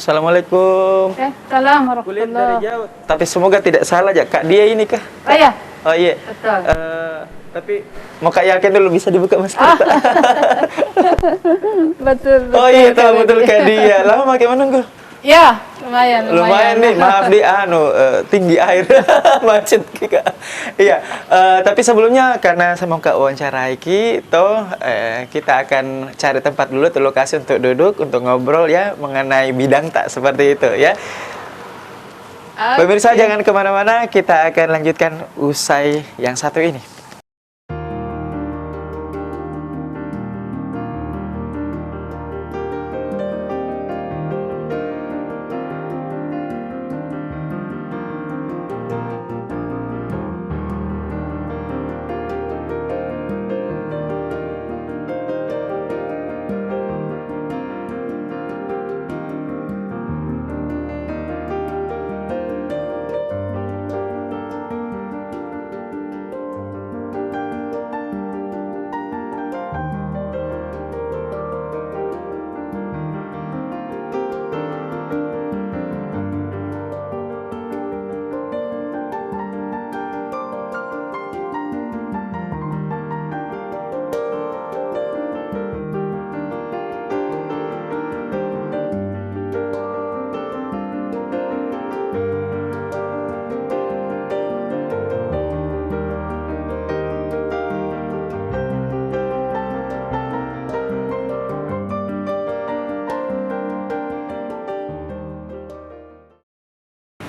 Assalamualaikum. Salam Kulihat dari warahmatullahi. jauh. Tapi semoga tidak salah ya, Kak. Dia ini kah? Oh ya, Oh iya. betul. Tapi mau Kak yakin dulu bisa dibuka masker. Betul. Oh iya, tahu betul Kak dia. Lama pakai menunggu. Ya, lumayan. Lumayan nih, maaf di tinggi air macet Kak. Iya, tapi sebelumnya karena saya mau Kak wawancarai kita akan cari tempat dulu tuh lokasi untuk duduk untuk ngobrol ya mengenai bidang tak seperti itu ya. Pemirsa jangan kemana-mana, kita akan lanjutkan usai yang satu ini.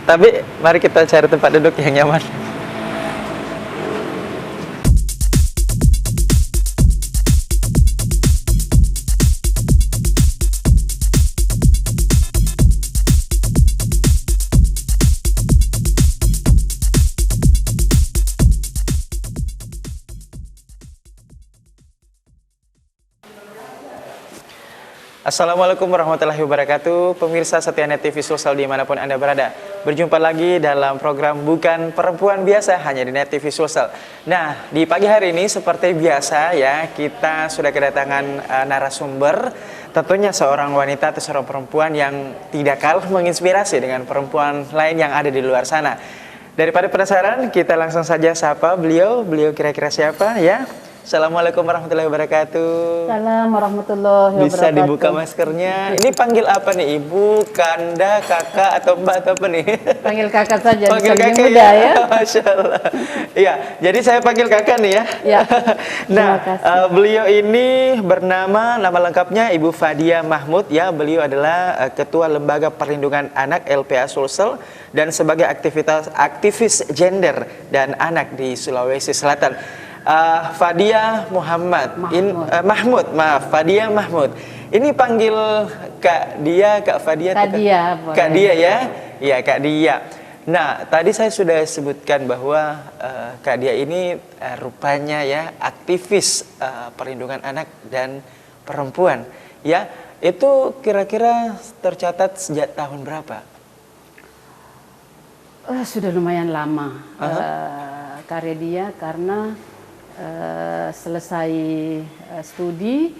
Tapi mari kita cari tempat duduk yang nyaman. Assalamualaikum warahmatullahi wabarakatuh. Pemirsa setia Net TV Sulsel dimanapun Anda berada, berjumpa lagi dalam program Bukan Perempuan Biasa hanya di Net TV Sulsel. Nah, di pagi hari ini seperti biasa ya, kita sudah kedatangan narasumber, tentunya seorang wanita atau seorang perempuan yang tidak kalah menginspirasi dengan perempuan lain yang ada di luar sana. Daripada penasaran, kita langsung saja sapa beliau kira-kira siapa ya. Assalamualaikum warahmatullahi wabarakatuh. Salam warahmatullahi wabarakatuh. Bisa dibuka maskernya. Ini panggil apa nih? Ibu, Kanda, Kakak, atau Mbak atau apa nih? Panggil kakak saja. Panggil lebih kakak muda ya. Masya Allah. Iya, jadi saya panggil kakak nih ya. Ya. Nah, Terima kasih. beliau ini bernama, nama lengkapnya Ibu Fadia Mahmud ya. Beliau adalah Ketua Lembaga Perlindungan Anak LPA Sulsel dan sebagai aktivis gender dan anak di Sulawesi Selatan. Fadia Fadia Mahmud. Ini panggil Kak Dia, Kak Fadia, Kak Dia, Kak Dia ya, iya Kak Dia. Nah, tadi saya sudah sebutkan bahwa Kak Dia ini rupanya ya aktivis perlindungan anak dan perempuan. Ya, itu kira-kira tercatat sejak tahun berapa? Sudah lumayan lama karya dia karena selesai studi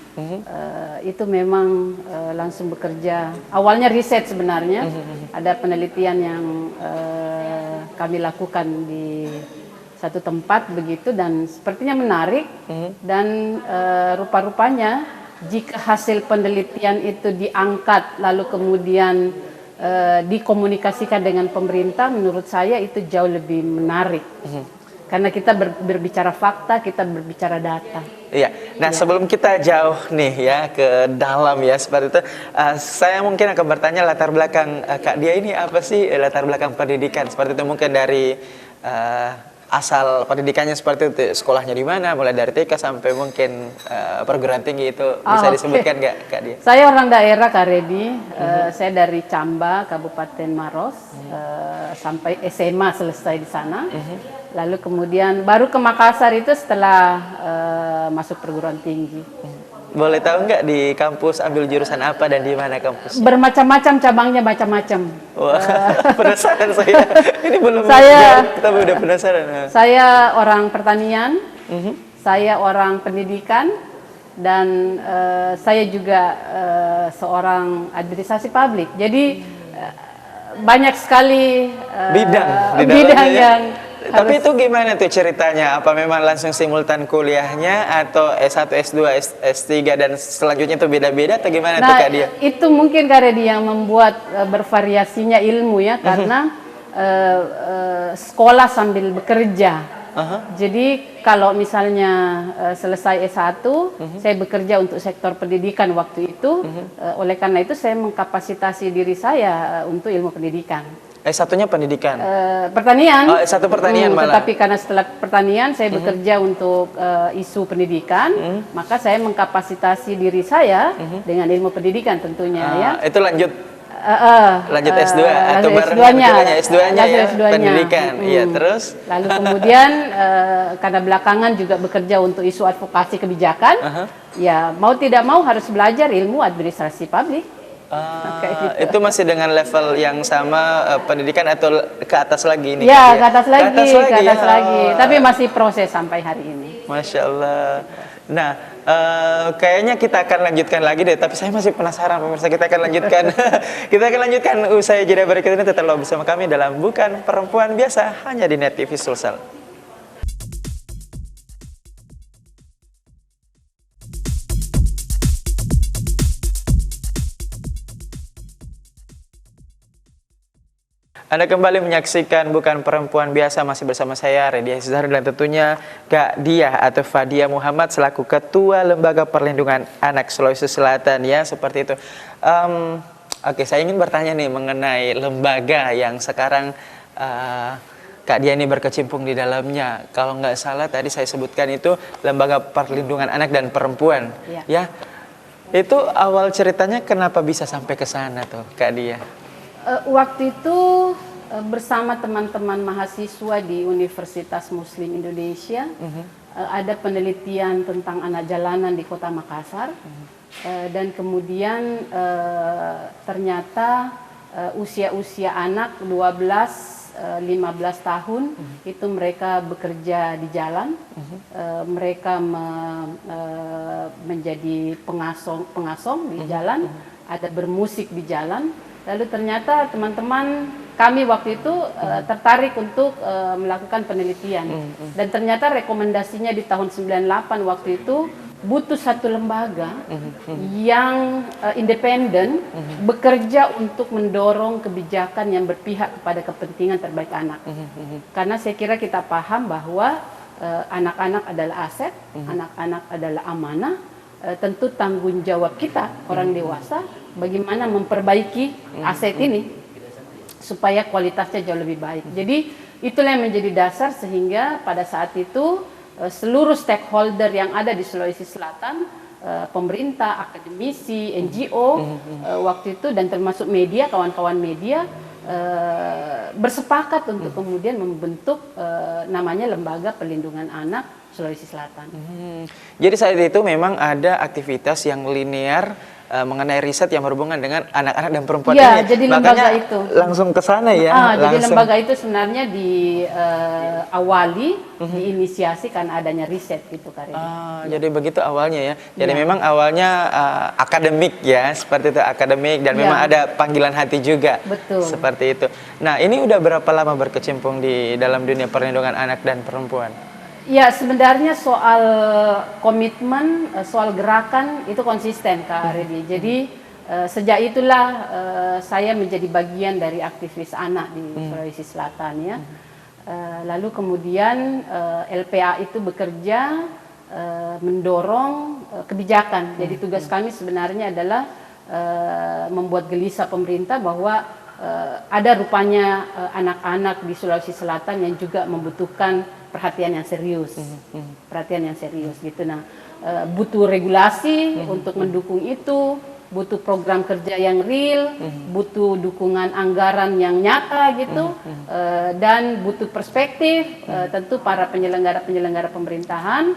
itu memang langsung bekerja. Awalnya riset sebenarnya, ada penelitian yang kami lakukan di satu tempat begitu dan sepertinya menarik dan rupa-rupanya jika hasil penelitian itu diangkat lalu kemudian dikomunikasikan dengan pemerintah, menurut saya itu jauh lebih menarik. Karena kita berbicara fakta, kita berbicara data. Iya. Nah, sebelum kita jauh nih ya ke dalam ya seperti itu, saya mungkin akan bertanya latar belakang Kak Dia ini apa sih, latar belakang pendidikan seperti itu, mungkin dari asal pendidikannya seperti itu, sekolahnya di mana, mulai dari TK sampai mungkin perguruan tinggi itu bisa disebutkan nggak Kak Dia? Saya orang daerah Kak Redi, saya dari Camba, Kabupaten Maros, sampai SMA selesai di sana. Lalu kemudian baru ke Makassar itu setelah masuk perguruan tinggi. Boleh tahu nggak di kampus ambil jurusan apa dan di mana kampus? Bermacam-macam cabangnya, macam-macam. Wah, penasaran saya. Ini belum kita udah penasaran. Saya orang pertanian, saya orang pendidikan, dan saya juga seorang administrasi publik. Jadi banyak sekali bidang di bidang dalamnya, ya. yang Tapi harus. itu gimana tuh ceritanya? Apa memang langsung simultan kuliahnya atau S1, S2, S3 dan selanjutnya itu beda-beda atau gimana tuh Nah, Kak Dia? itu mungkin Kak Redi yang membuat bervariasinya ilmu ya, karena sekolah sambil bekerja. Jadi kalau misalnya selesai S1, saya bekerja untuk sektor pendidikan waktu itu. Oleh karena itu saya mengkapasitasi diri saya untuk ilmu pendidikan. S1-nya pendidikan. Pertanian. Oh, S1 pertanian malah. Tetapi karena setelah pertanian saya bekerja untuk isu pendidikan, maka saya mengkapasitasi diri saya dengan ilmu pendidikan tentunya ya. Itu lanjut S2 atau bareng S2-nya ya, pendidikan. Iya, terus Lalu kemudian karena belakangan juga bekerja untuk isu advokasi kebijakan, ya mau tidak mau harus belajar ilmu administrasi publik. Kayak gitu. itu masih dengan level yang sama pendidikan atau ke atas lagi ini? Ya, Kak, ke atas lagi, ke atas ya. lagi. Tapi masih proses sampai hari ini. Masya Allah. Nah, kayaknya kita akan lanjutkan lagi deh. Tapi saya masih penasaran, pemirsa. Kita akan lanjutkan. Kita akan lanjutkan usai jeda berikut ini. Tetaplah bersama kami dalam Bukan Perempuan Biasa hanya di Net TV Sulsel. Anda kembali menyaksikan Bukan Perempuan Biasa, masih bersama saya Redia Zahra dan tentunya Kak Diah atau Fadia Muhammad selaku Ketua Lembaga Perlindungan Anak Sulawesi Selatan ya, seperti itu. Oke, saya ingin bertanya nih mengenai lembaga yang sekarang Kak Diah ini berkecimpung di dalamnya. Kalau nggak salah tadi saya sebutkan itu Lembaga Perlindungan Anak dan Perempuan. Ya. Itu awal ceritanya kenapa bisa sampai ke sana tuh Kak Diah? Waktu itu bersama teman-teman mahasiswa di Universitas Muslim Indonesia ada penelitian tentang anak jalanan di Kota Makassar, dan kemudian ternyata usia-usia anak 12-15 tahun itu mereka bekerja di jalan, mereka menjadi pengasong di jalan, ada bermusik di jalan. Lalu ternyata teman-teman kami waktu itu tertarik untuk melakukan penelitian. Dan ternyata rekomendasinya di tahun 98 waktu itu butuh satu lembaga yang independen bekerja untuk mendorong kebijakan yang berpihak kepada kepentingan terbaik anak. Karena saya kira kita paham bahwa anak-anak adalah aset, anak-anak adalah amanah. Tentu tanggung jawab kita orang dewasa bagaimana memperbaiki aset ini supaya kualitasnya jauh lebih baik. Jadi itulah yang menjadi dasar sehingga pada saat itu seluruh stakeholder yang ada di Sulawesi Selatan, pemerintah, akademisi, NGO waktu itu dan termasuk media, kawan-kawan media bersepakat untuk kemudian membentuk namanya Lembaga Perlindungan Anak Sulawesi Selatan. Jadi saat itu memang ada aktivitas yang linear mengenai riset yang berhubungan dengan anak-anak dan perempuan ya, ini. jadi makanya lembaga itu langsung ke sana ya. Jadi lembaga itu sebenarnya diawali, diinisiasi karena adanya riset gitu Karin. Jadi begitu awalnya ya. Jadi memang awalnya akademik ya, seperti itu akademik dan memang ada panggilan hati juga. Betul. Seperti itu. Nah, ini udah berapa lama berkecimpung di dalam dunia perlindungan anak dan perempuan? Ya, sebenarnya soal komitmen, soal gerakan itu konsisten Kak Redi. Jadi sejak itulah saya menjadi bagian dari aktivis anak di Sulawesi Selatan ya. Lalu kemudian LPA itu bekerja mendorong kebijakan. Jadi tugas kami sebenarnya adalah membuat gelisah pemerintah bahwa ada rupanya anak-anak di Sulawesi Selatan yang juga membutuhkan perhatian yang serius, gitu. Nah, butuh regulasi untuk mendukung itu, butuh program kerja yang real, butuh dukungan anggaran yang nyata gitu, dan butuh perspektif tentu para penyelenggara pemerintahan.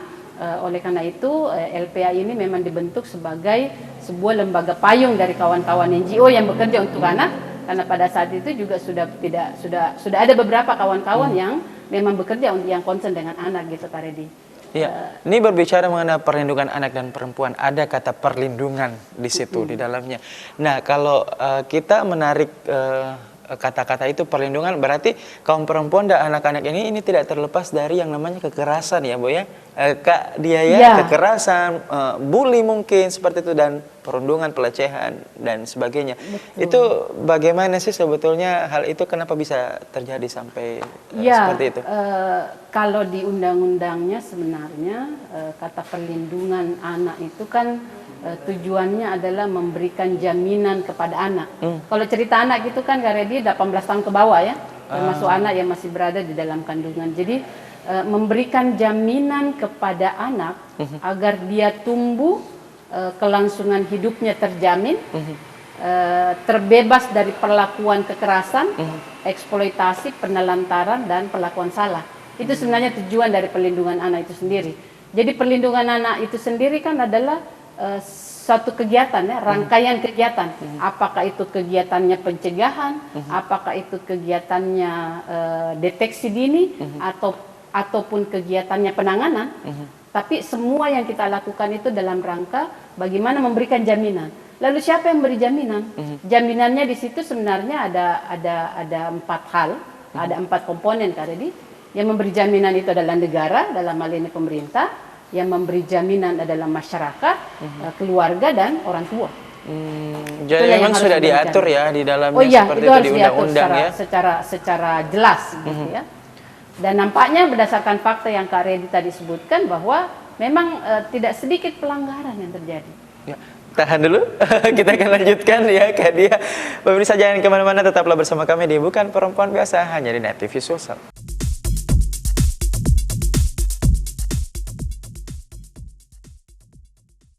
Oleh karena itu LPA ini memang dibentuk sebagai sebuah lembaga payung dari kawan-kawan NGO yang bekerja untuk anak. Karena pada saat itu juga sudah ada beberapa kawan-kawan yang memang bekerja untuk yang concern dengan anak gitu Pak Redi. Iya, ini berbicara mengenai perlindungan anak dan perempuan, ada kata perlindungan di situ di dalamnya. Nah, kalau kita menarik kata-kata itu perlindungan, berarti kaum perempuan dan anak-anak ini tidak terlepas dari yang namanya kekerasan ya, Bu ya. Kak dia ya, kekerasan, bully mungkin seperti itu, dan perundungan, pelecehan dan sebagainya. Betul. Itu bagaimana sih sebetulnya hal itu, kenapa bisa terjadi sampai seperti itu? Kalau di undang-undangnya sebenarnya kata perlindungan anak itu kan tujuannya adalah memberikan jaminan kepada anak. Kalau cerita anak itu kan Kak Redi 18 tahun ke bawah ya, termasuk anak yang masih berada di dalam kandungan. Jadi memberikan jaminan kepada anak agar dia tumbuh, kelangsungan hidupnya terjamin, terbebas dari perlakuan kekerasan, eksploitasi, penelantaran, dan perlakuan salah. Itu sebenarnya tujuan dari perlindungan anak itu sendiri. Jadi perlindungan anak itu sendiri kan adalah satu kegiatan ya, rangkaian kegiatan. Apakah itu kegiatannya pencegahan, apakah itu kegiatannya deteksi dini, ataupun kegiatannya penanganan. Tapi semua yang kita lakukan itu dalam rangka bagaimana memberikan jaminan. Lalu siapa yang beri jaminan? Jaminannya di situ sebenarnya ada 4 hal, ada 4 komponen Kak Redi. Yang memberi jaminan itu adalah negara, dalam hal ini pemerintah. Yang memberi jaminan adalah masyarakat, keluarga, dan orang tua. Jadi memang sudah diatur ya di dalamnya, seperti itu di undang-undang ya. Secara jelas gitu ya. Dan nampaknya berdasarkan fakta yang Kak Redi tadi sebutkan bahwa memang tidak sedikit pelanggaran yang terjadi. Ya, tahan dulu, kita akan lanjutkan ya Kak Dia. Pemirsa jangan kemana-mana, tetaplah bersama kami di Bukan Perempuan Biasa hanya di Net TV Sulsel.